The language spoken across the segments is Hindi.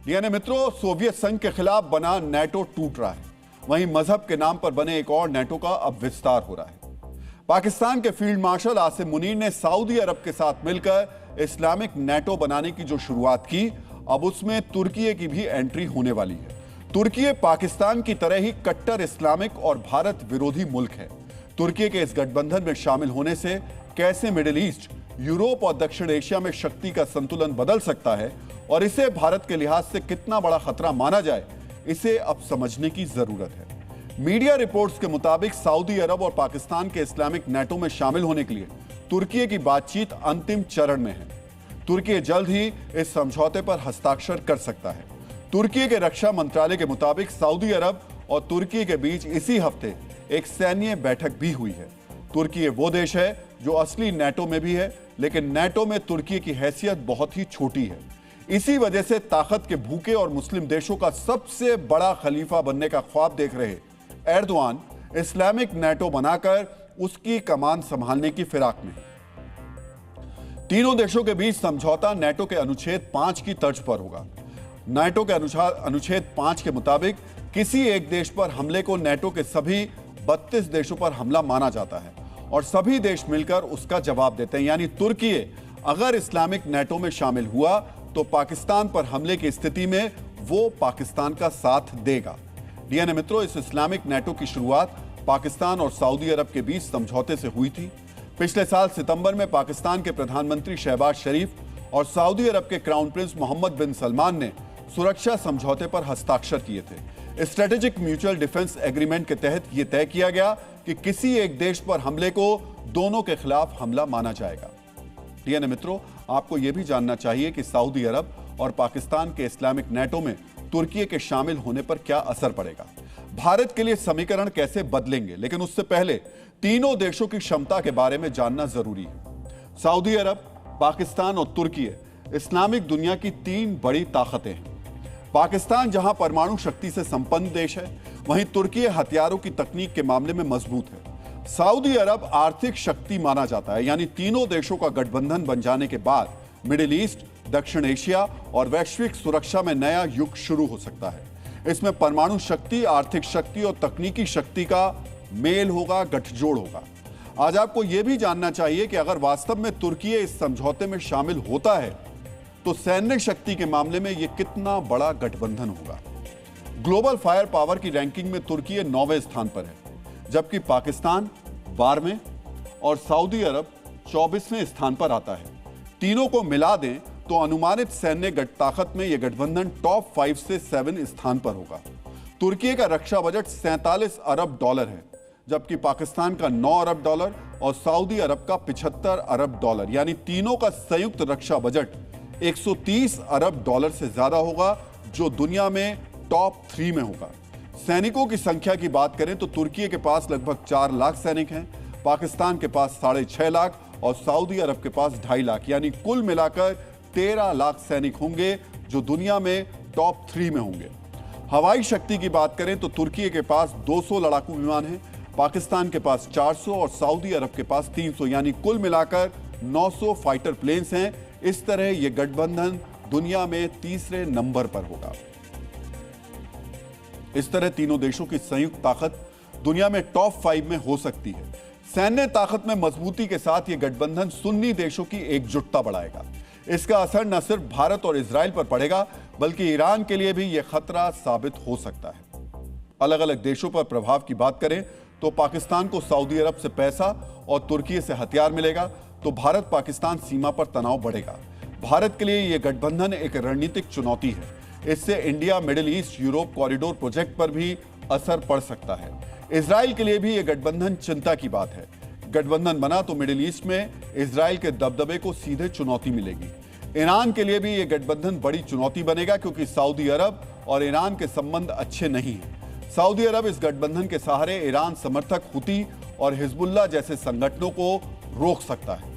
यानी मित्रों, सोवियत संघ के खिलाफ बना नेटो टूट रहा है, वहीं मजहब के नाम पर बने एक और नेटो का अब विस्तार हो रहा है। पाकिस्तान के फील्ड मार्शल आसिम मुनीर ने सऊदी अरब के साथ मिलकर इस्लामिक नेटो बनाने की जो शुरुआत की, अब उसमें तुर्की की भी एंट्री होने वाली है। तुर्की पाकिस्तान की तरह ही कट्टर इस्लामिक और भारत विरोधी मुल्क है। तुर्की के इस गठबंधन में शामिल होने से कैसे मिडिल ईस्ट, यूरोप और दक्षिण एशिया में शक्ति का संतुलन बदल सकता है और इसे भारत के लिहाज से कितना बड़ा खतरा माना जाए, इसे अब समझने की जरूरत है। मीडिया रिपोर्ट्स के मुताबिक सऊदी अरब और पाकिस्तान के इस्लामिक नेटो में शामिल होने के लिए तुर्की की बातचीत अंतिम चरण में है। तुर्की जल्द ही इस समझौते पर हस्ताक्षर कर सकता है। तुर्की के रक्षा मंत्रालय के मुताबिक सऊदी अरब और तुर्की के बीच इसी हफ्ते एक सैन्य बैठक भी हुई है। तुर्की वो देश है जो असली नेटो में भी है, लेकिन नेटो में तुर्की की हैसियत बहुत ही छोटी है। इसी वजह से ताकत के भूखे और मुस्लिम देशों का सबसे बड़ा खलीफा बनने का ख्वाब देख रहे एर्दोआन इस्लामिक नेटो बनाकर उसकी कमान संभालने की फिराक में। तीनों देशों के बीच समझौता नेटो के अनुच्छेद 5 की तर्ज पर होगा। नेटो के अनुच्छेद 5 के मुताबिक किसी एक देश पर हमले को नेटो के सभी 32 देशों पर हमला माना जाता है और सभी देश मिलकर उसका जवाब देते हैं। यानी तुर्की अगर इस्लामिक नेटो में शामिल हुआ तो पाकिस्तान पर हमले की स्थिति में वो पाकिस्तान का साथ देगा। डीएनए मित्रों, इस इस्लामिक नेटो की शुरुआत पाकिस्तान और सऊदी अरब के बीच समझौते से हुई थी। पिछले साल सितंबर में पाकिस्तान के प्रधानमंत्री शहबाज शरीफ और सऊदी अरब के क्राउन प्रिंस मोहम्मद बिन सलमान ने सुरक्षा समझौते पर हस्ताक्षर किए थे। स्ट्रेटेजिक म्यूचुअल डिफेंस एग्रीमेंट के तहत यह तय किया गया कि किसी एक देश पर हमले को दोनों के खिलाफ हमला माना जाएगा। डीएनए मित्रों, आपको यह भी जानना चाहिए कि सऊदी अरब और पाकिस्तान के इस्लामिक नेटो में तुर्की के शामिल होने पर क्या असर पड़ेगा, भारत के लिए समीकरण कैसे बदलेंगे। लेकिन उससे पहले तीनों देशों की क्षमता के बारे में जानना जरूरी है। सऊदी अरब, पाकिस्तान और तुर्की इस्लामिक दुनिया की 3 बड़ी ताकतें हैं। पाकिस्तान जहां परमाणु शक्ति से संपन्न देश है, वहीं तुर्की हथियारों की तकनीक के मामले में मजबूत है। सऊदी अरब आर्थिक शक्ति माना जाता है। यानी तीनों देशों का गठबंधन बन जाने के बाद मिडिल ईस्ट, दक्षिण एशिया और वैश्विक सुरक्षा में नया युग शुरू हो सकता है। इसमें परमाणु शक्ति, आर्थिक शक्ति और तकनीकी शक्ति का मेल होगा, गठजोड़ होगा। आज आपको यह भी जानना चाहिए कि अगर वास्तव में तुर्की इस समझौते में शामिल होता है तो सैन्य शक्ति के मामले में यह कितना बड़ा गठबंधन होगा। ग्लोबल फायर पावर की रैंकिंग में तुर्की 9वें स्थान पर है, जबकि पाकिस्तान 12वें और सऊदी अरब 24वें स्थान पर आता है। तीनों को मिला दें तो अनुमानित सैन्य ताकत में यह गठबंधन टॉप 5 से 7 स्थान पर होगा। तुर्की का रक्षा बजट 47 अरब डॉलर है, जबकि पाकिस्तान का 9 अरब डॉलर और सऊदी अरब का 75 अरब डॉलर। यानी तीनों का संयुक्त रक्षा बजट 130 अरब डॉलर से ज्यादा होगा, जो दुनिया में टॉप 3 में होगा। सैनिकों की संख्या की बात करें तो तुर्की के पास लगभग 4 लाख सैनिक हैं, पाकिस्तान के पास 6.5 लाख और सऊदी अरब के पास 2.5 लाख। यानी कुल मिलाकर 13 लाख सैनिक होंगे, जो दुनिया में टॉप 3 में होंगे। हवाई शक्ति की बात करें तो तुर्की के पास 200 लड़ाकू विमान हैं, पाकिस्तान के पास 400 और सऊदी अरब के पास 300। यानी कुल मिलाकर 900 फाइटर प्लेन्स हैं। इस तरह यह गठबंधन दुनिया में 3रे नंबर पर होगा। इस तरह तीनों देशों की संयुक्त ताकत दुनिया में टॉप 5 में हो सकती है। सैन्य ताकत में मजबूती के साथ यह गठबंधन सुन्नी देशों की एकजुटता बढ़ाएगा। इसका असर न सिर्फ भारत और इजराइल पर पड़ेगा, बल्कि ईरान के लिए भी यह खतरा साबित हो सकता है। अलग अलग देशों पर प्रभाव की बात करें तो पाकिस्तान को सऊदी अरब से पैसा और तुर्की से हथियार मिलेगा, तो भारत पाकिस्तान सीमा पर तनाव बढ़ेगा। भारत के लिए यह गठबंधन एक रणनीतिक चुनौती है। इससे India middle east Europe corridor project पर भी असर पड़ सकता है। इजराइल के लिए भी यह गठबंधन चिंता की बात है। गठबंधन बना तो मिडिल ईस्ट में इजराइल के दबदबे को सीधे चुनौती मिलेगी। ईरान के लिए भी यह गठबंधन बड़ी चुनौती बनेगा, क्योंकि सऊदी अरब और ईरान के संबंध अच्छे नहीं हैं। सऊदी अरब इस गठबंधन के सहारे ईरान समर्थक हुती और हिजबुल्लाह जैसे संगठनों को रोक सकता है।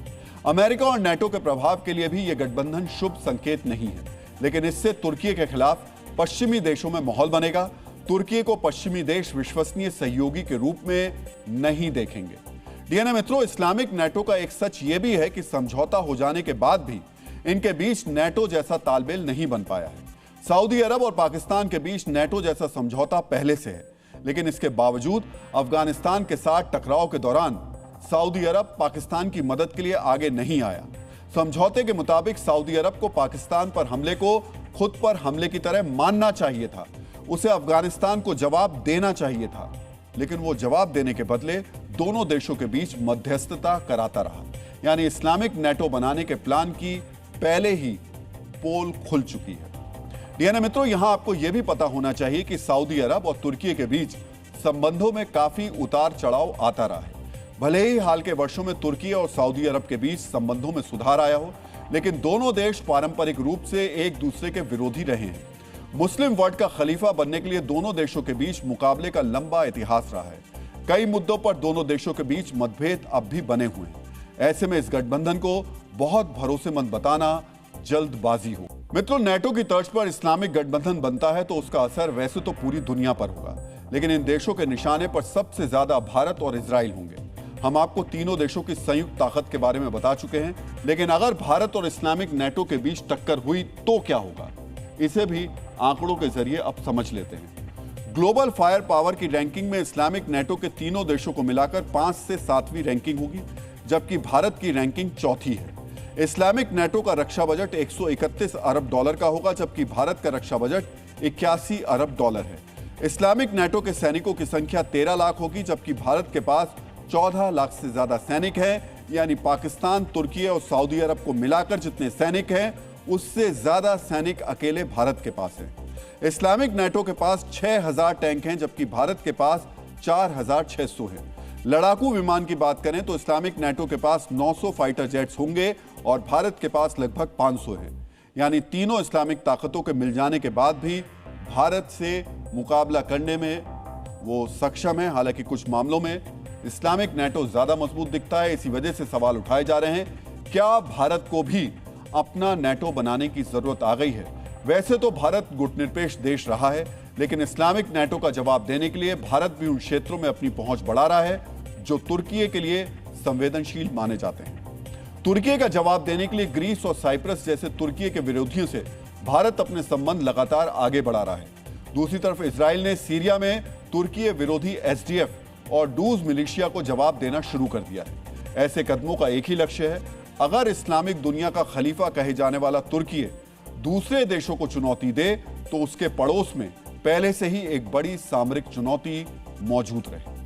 अमेरिका और नेटो के प्रभाव के लिए भी यह गठबंधन शुभ संकेत नहीं है, लेकिन इससे तुर्की के खिलाफ पश्चिमी देशों में माहौल बनेगा। तुर्की को पश्चिमी देश विश्वसनीय सहयोगी के रूप में नहीं देखेंगे। डीएनए मित्रों, इस्लामिक नेटो का एक सच यह भी है कि समझौता हो जाने के बाद भी इनके बीच नेटो जैसा तालमेल नहीं बन पाया है। सऊदी अरब और पाकिस्तान के बीच नेटो जैसा समझौता पहले से है, लेकिन इसके बावजूद अफगानिस्तान के साथ टकराव के दौरान सऊदी अरब पाकिस्तान की मदद के लिए आगे नहीं आया। समझौते के मुताबिक सऊदी अरब को पाकिस्तान पर हमले को खुद पर हमले की तरह मानना चाहिए था, उसे अफगानिस्तान को जवाब देना चाहिए था, लेकिन वो जवाब देने के बदले दोनों देशों के बीच मध्यस्थता कराता रहा। यानी इस्लामिक नेटो बनाने के प्लान की पहले ही पोल खुल चुकी है। डीएनए मित्रों, यहां आपको यह भी पता होना चाहिए कि सऊदी अरब और तुर्की के बीच संबंधों में काफी उतार चढ़ाव आता रहा है। भले ही हाल के वर्षों में तुर्की और सऊदी अरब के बीच संबंधों में सुधार आया हो, लेकिन दोनों देश पारंपरिक रूप से एक दूसरे के विरोधी रहे हैं। मुस्लिम वर्ल्ड का खलीफा बनने के लिए दोनों देशों के बीच मुकाबले का लंबा इतिहास रहा है। कई मुद्दों पर दोनों देशों के बीच मतभेद अब भी बने हुए हैं। ऐसे में इस गठबंधन को बहुत भरोसेमंद बताना जल्दबाजी हो। मित्रों, नेटो की तर्ज पर इस्लामिक गठबंधन बनता है तो उसका असर वैसे तो पूरी दुनिया पर होगा, लेकिन इन देशों के निशाने पर सबसे ज्यादा भारत और इजराइल होंगे। हम आपको तीनों देशों की संयुक्त ताकत के बारे में बता चुके हैं, लेकिन अगर भारत और इस्लामिक नेटो के बीच टक्कर हुई तो क्या होगा, इसे भी आंकड़ों के जरिए अब समझ लेते हैं। ग्लोबल फायर पावर की रैंकिंग में इस्लामिक नेटो के तीनों देशों को मिलाकर 5 से 7वीं रैंकिंग होगी, जबकि भारत की रैंकिंग चौथी है। इस्लामिक नेटो का रक्षा बजट 131 अरब डॉलर का होगा, जबकि भारत का रक्षा बजट 81 अरब डॉलर है। इस्लामिक नेटो के सैनिकों की संख्या 13 लाख होगी, जबकि भारत के पास 14 लाख से ज्यादा सैनिक हैं। यानी पाकिस्तान, तुर्की और सऊदी अरब को मिलाकर जितने सैनिक हैं, उससे ज्यादा सैनिक अकेले भारत के पास हैं। इस्लामिक नेटो के पास 6000 टैंक हैं, जबकि भारत के पास 4600 हैं। लड़ाकू विमान की बात करें तो इस्लामिक नेटो के पास 900 फाइटर जेट्स होंगे और भारत के पास लगभग 500 है। यानी तीनों इस्लामिक ताकतों के मिल जाने के बाद भी भारत से मुकाबला करने में वो सक्षम है। हालांकि कुछ मामलों में इस्लामिक नेटो ज्यादा मजबूत दिखता है। इसी वजह से सवाल उठाए जा रहे हैं, क्या भारत को भी अपना नेटो बनाने की जरूरत आ गई है? वैसे तो भारत गुटनिरपेक्ष देश रहा है, लेकिन इस्लामिक नेटो का जवाब देने के लिए भारत भी उन क्षेत्रों में अपनी पहुंच बढ़ा रहा है जो तुर्की के लिए संवेदनशील माने जाते हैं। तुर्की का जवाब देने के लिए ग्रीस और साइप्रस जैसे तुर्की के विरोधियों से भारत अपने संबंध लगातार आगे बढ़ा रहा है। दूसरी तरफ इजराइल ने सीरिया में तुर्की विरोधी एसडीएफ और डूज मिलिशिया को जवाब देना शुरू कर दिया है। ऐसे कदमों का एक ही लक्ष्य है, अगर इस्लामिक दुनिया का खलीफा कहे जाने वाला तुर्की दूसरे देशों को चुनौती दे तो उसके पड़ोस में पहले से ही एक बड़ी सामरिक चुनौती मौजूद रहे।